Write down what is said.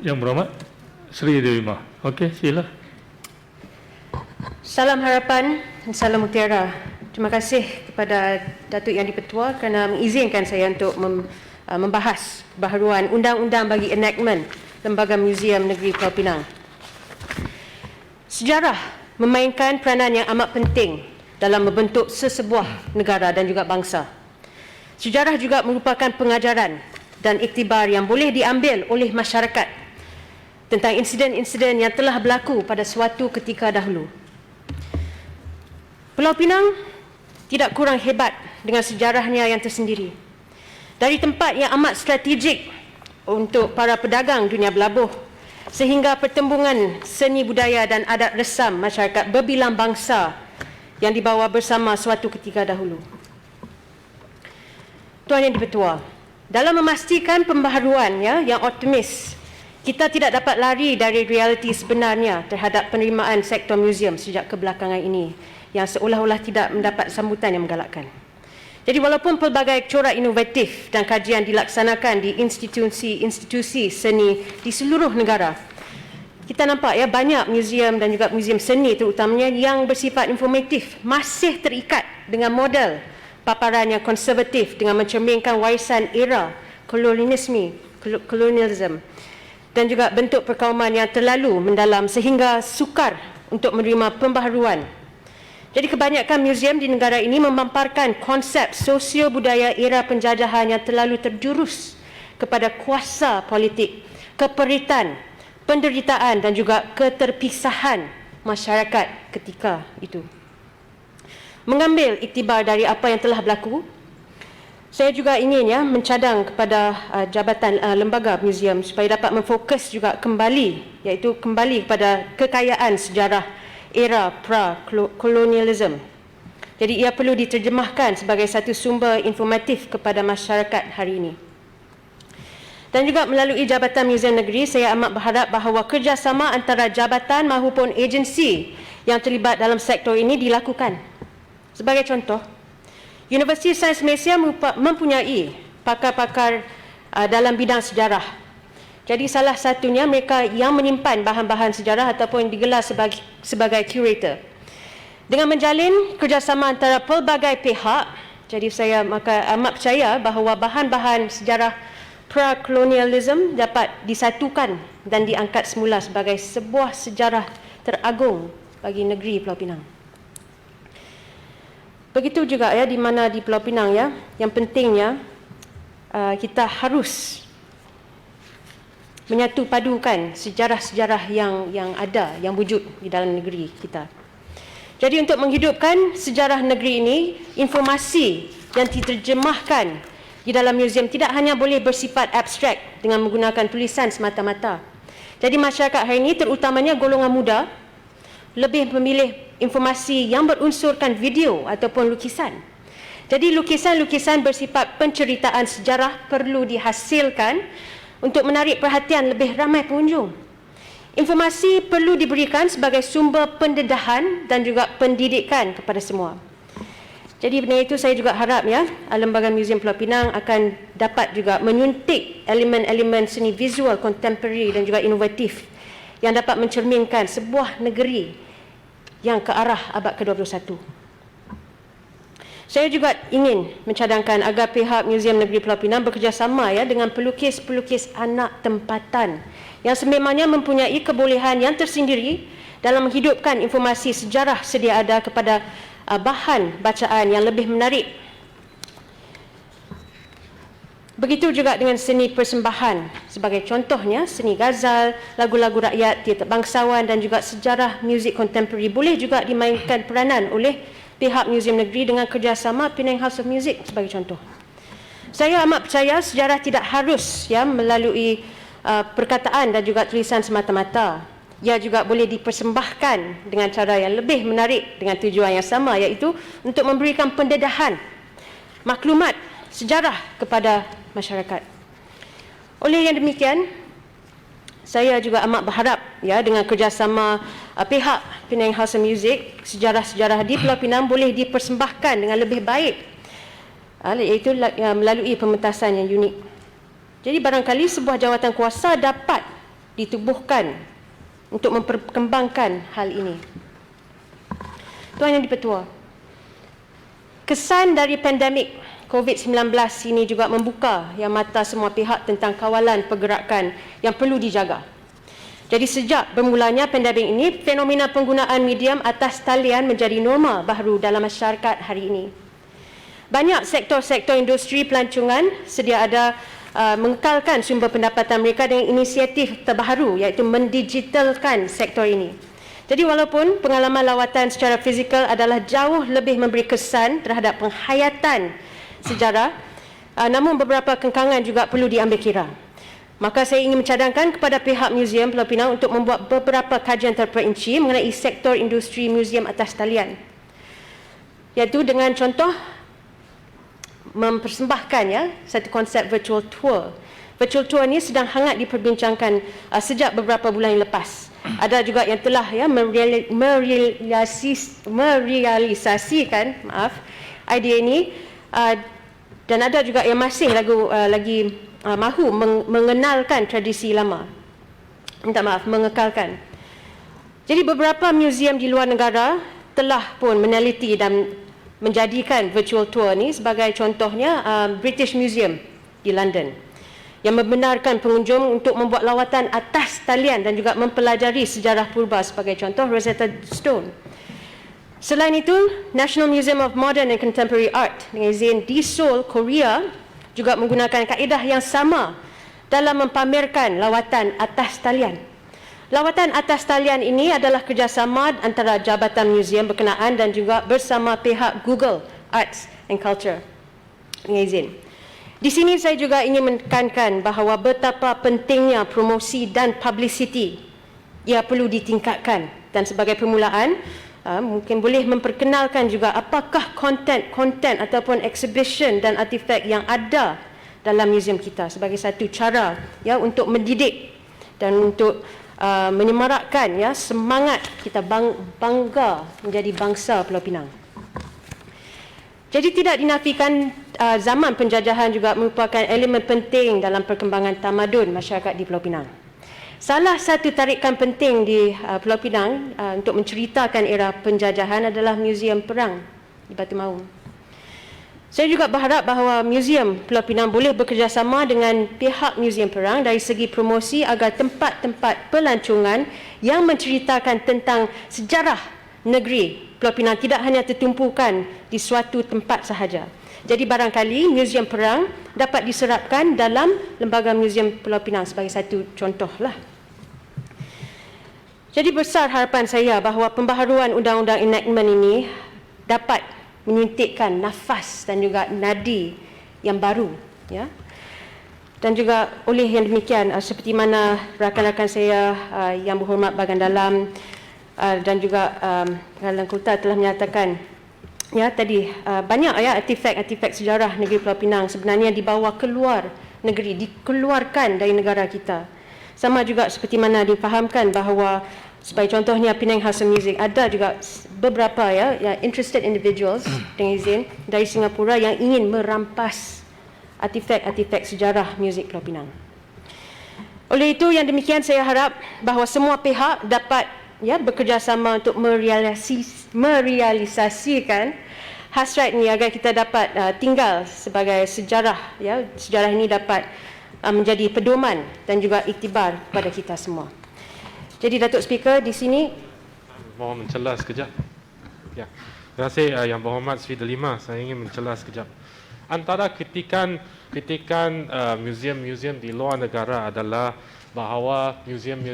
Yang Berhormat Seri Dewi Mah. Okey, sila. Salam harapan dan salam mutiara. Terima kasih kepada Datuk Yang di-Pertua kerana mengizinkan saya untuk membahas baharuan undang-undang bagi enactment Lembaga Muzium Negeri Pulau Pinang. Sejarah memainkan peranan yang amat penting dalam membentuk sesebuah negara dan juga bangsa. Sejarah juga merupakan pengajaran dan iktibar yang boleh diambil oleh masyarakat tentang insiden-insiden yang telah berlaku pada suatu ketika dahulu. Pulau Pinang tidak kurang hebat dengan sejarahnya yang tersendiri. Dari tempat yang amat strategik untuk para pedagang dunia berlabuh sehingga pertembungan seni budaya dan adat resam masyarakat berbilang bangsa yang dibawa bersama suatu ketika dahulu. Tuan Yang di-Pertua, dalam memastikan pembaharuan yang optimis, kita tidak dapat lari dari realiti sebenarnya terhadap penerimaan sektor muzium sejak kebelakangan ini yang seolah-olah tidak mendapat sambutan yang menggalakkan. Jadi walaupun pelbagai corak inovatif dan kajian dilaksanakan di institusi seni di seluruh negara, kita nampak banyak muzium dan juga muzium seni terutamanya yang bersifat informatif masih terikat dengan model paparan yang konservatif dengan mencerminkan warisan era kolonialisme dan juga bentuk perkauman yang terlalu mendalam sehingga sukar untuk menerima pembaharuan. Jadi kebanyakan muzium di negara ini memamparkan konsep sosio-budaya era penjajahan yang terlalu terjurus kepada kuasa politik, keperitan, penderitaan dan juga keterpisahan masyarakat ketika itu. Mengambil iktibar dari apa yang telah berlaku, saya juga ingin mencadang kepada Jabatan Lembaga Muzium supaya dapat memfokus juga kembali, iaitu kembali kepada kekayaan sejarah era pra-kolonialisme. Jadi ia perlu diterjemahkan sebagai satu sumber informatif kepada masyarakat hari ini. Dan juga melalui Jabatan Muzium Negeri, saya amat berharap bahawa kerjasama antara jabatan maupun agensi yang terlibat dalam sektor ini dilakukan. Sebagai contoh, Universiti Sains Malaysia mempunyai pakar-pakar dalam bidang sejarah. Jadi salah satunya mereka yang menyimpan bahan-bahan sejarah ataupun digelar sebagai curator. Dengan menjalin kerjasama antara pelbagai pihak, jadi saya amat percaya bahawa bahan-bahan sejarah pra-kolonialisme dapat disatukan dan diangkat semula sebagai sebuah sejarah teragung bagi negeri Pulau Pinang. Begitu juga di mana di Pulau Pinang yang pentingnya kita harus menyatu padukan sejarah-sejarah yang ada, yang wujud di dalam negeri kita. Jadi untuk menghidupkan sejarah negeri ini, informasi yang diterjemahkan di dalam muzium tidak hanya boleh bersifat abstrak dengan menggunakan tulisan semata-mata. Jadi masyarakat hari ini, terutamanya golongan muda, lebih memilih informasi yang berunsurkan video ataupun lukisan. Jadi lukisan-lukisan bersifat penceritaan sejarah perlu dihasilkan untuk menarik perhatian lebih ramai pengunjung. Informasi perlu diberikan sebagai sumber pendedahan dan juga pendidikan kepada semua. Jadi dengan itu saya juga harap Lembaga Muzium Pulau Pinang akan dapat juga menyuntik elemen-elemen seni visual kontemporari dan juga inovatif yang dapat mencerminkan sebuah negeri yang ke arah abad ke-21. Saya juga ingin mencadangkan agar pihak Muzium Negeri Pulau Pinang bekerjasama dengan pelukis-pelukis anak tempatan yang sememangnya mempunyai kebolehan yang tersendiri dalam menghidupkan informasi sejarah sedia ada kepada bahan bacaan yang lebih menarik. Begitu juga dengan seni persembahan. Sebagai contohnya, seni ghazal, lagu-lagu rakyat, teater bangsawan dan juga sejarah muzik kontemporari boleh juga dimainkan peranan oleh pihak Muzium Negeri dengan kerjasama Penang House of Music sebagai contoh. Saya amat percaya sejarah tidak harus melalui perkataan dan juga tulisan semata-mata. Ia juga boleh dipersembahkan dengan cara yang lebih menarik dengan tujuan yang sama, iaitu untuk memberikan pendedahan maklumat sejarah kepada masyarakat. Oleh yang demikian, saya juga amat berharap dengan kerjasama pihak Penang House of Music, sejarah-sejarah di Pulau Pinang boleh dipersembahkan dengan lebih baik, iaitu melalui pementasan yang unik. Jadi barangkali sebuah jawatan kuasa dapat ditubuhkan untuk memperkembangkan hal ini. Tuan Yang di-Pertua, kesan dari pandemik COVID-19 ini juga membuka mata semua pihak tentang kawalan pergerakan yang perlu dijaga. Jadi sejak bermulanya pandemik ini, fenomena penggunaan medium atas talian menjadi norma baru dalam masyarakat hari ini. Banyak sektor-sektor industri pelancongan sedia ada mengekalkan sumber pendapatan mereka dengan inisiatif terbaru iaitu mendigitalkan sektor ini. Jadi walaupun pengalaman lawatan secara fizikal adalah jauh lebih memberi kesan terhadap penghayatan sejarah, namun beberapa kengkangan juga perlu diambil kira. Maka saya ingin mencadangkan kepada pihak Museum Pulau Pinang untuk membuat beberapa kajian terperinci mengenai sektor industri museum atas talian, iaitu dengan contoh mempersembahkan satu konsep virtual tour. Virtual tour ini sedang hangat diperbincangkan sejak beberapa bulan yang lepas. Ada juga yang telah merealisasikan idea ini, dan ada juga yang masih lagi mahu mengenalkan tradisi lama. Mengekalkan. Jadi beberapa museum di luar negara telah pun meneliti dan menjadikan virtual tour ini sebagai contohnya British Museum di London yang membenarkan pengunjung untuk membuat lawatan atas talian dan juga mempelajari sejarah purba sebagai contoh Rosetta Stone. Selain itu, National Museum of Modern and Contemporary Art dengan izin di Seoul, Korea juga menggunakan kaedah yang sama dalam mempamerkan lawatan atas talian. Lawatan atas talian ini adalah kerjasama antara Jabatan Museum berkenaan dan juga bersama pihak Google Arts and Culture dengan izin. Di sini saya juga ingin menekankan bahawa betapa pentingnya promosi dan publicity ia perlu ditingkatkan, dan sebagai permulaan mungkin boleh memperkenalkan juga apakah konten ataupun exhibition dan artifak yang ada dalam museum kita sebagai satu cara untuk mendidik dan untuk menyemarakkan semangat kita bangga menjadi bangsa Pulau Pinang. Jadi tidak dinafikan zaman penjajahan juga merupakan elemen penting dalam perkembangan tamadun masyarakat di Pulau Pinang. Salah satu tarikan penting di Pulau Pinang untuk menceritakan era penjajahan adalah Museum Perang di Batu Maung. Saya juga berharap bahawa Museum Pulau Pinang boleh bekerjasama dengan pihak Museum Perang dari segi promosi agar tempat-tempat pelancongan yang menceritakan tentang sejarah negeri Pulau Pinang tidak hanya tertumpukan di suatu tempat sahaja. Jadi barangkali Museum Perang dapat diserapkan dalam Lembaga Museum Pulau Pinang sebagai satu contohlah. Jadi besar harapan saya bahawa pembaharuan undang-undang enactment ini dapat menyuntikkan nafas dan juga nadi yang baru, Dan juga oleh yang demikian, seperti mana rakan-rakan saya yang berhormat bahagian dalam dan juga Rakan Kota telah menyatakan tadi banyak artifak-artifak sejarah negeri Pulau Pinang sebenarnya dibawa keluar negeri, dikeluarkan dari negara kita. Sama juga seperti mana difahamkan bahawa sebagai contohnya Penang House of Music, ada juga beberapa interested individuals dengan izin dari Singapura yang ingin merampas artifak-artifak sejarah muzik Pulau Pinang. Oleh itu yang demikian saya harap bahawa semua pihak dapat bekerjasama untuk merealisasikan hasrat ini agar kita dapat tinggal sebagai sejarah. Sejarah ini dapat menjadi pedoman dan juga iktibar kepada kita semua. Jadi Datuk Speaker, di sini mohon mencela sekejap. Ya. Terima kasih Yang Berhormat Sri Delima. Saya ingin mencela sekejap. Antara kritikan museum-museum di luar negara adalah bahawa museum-museum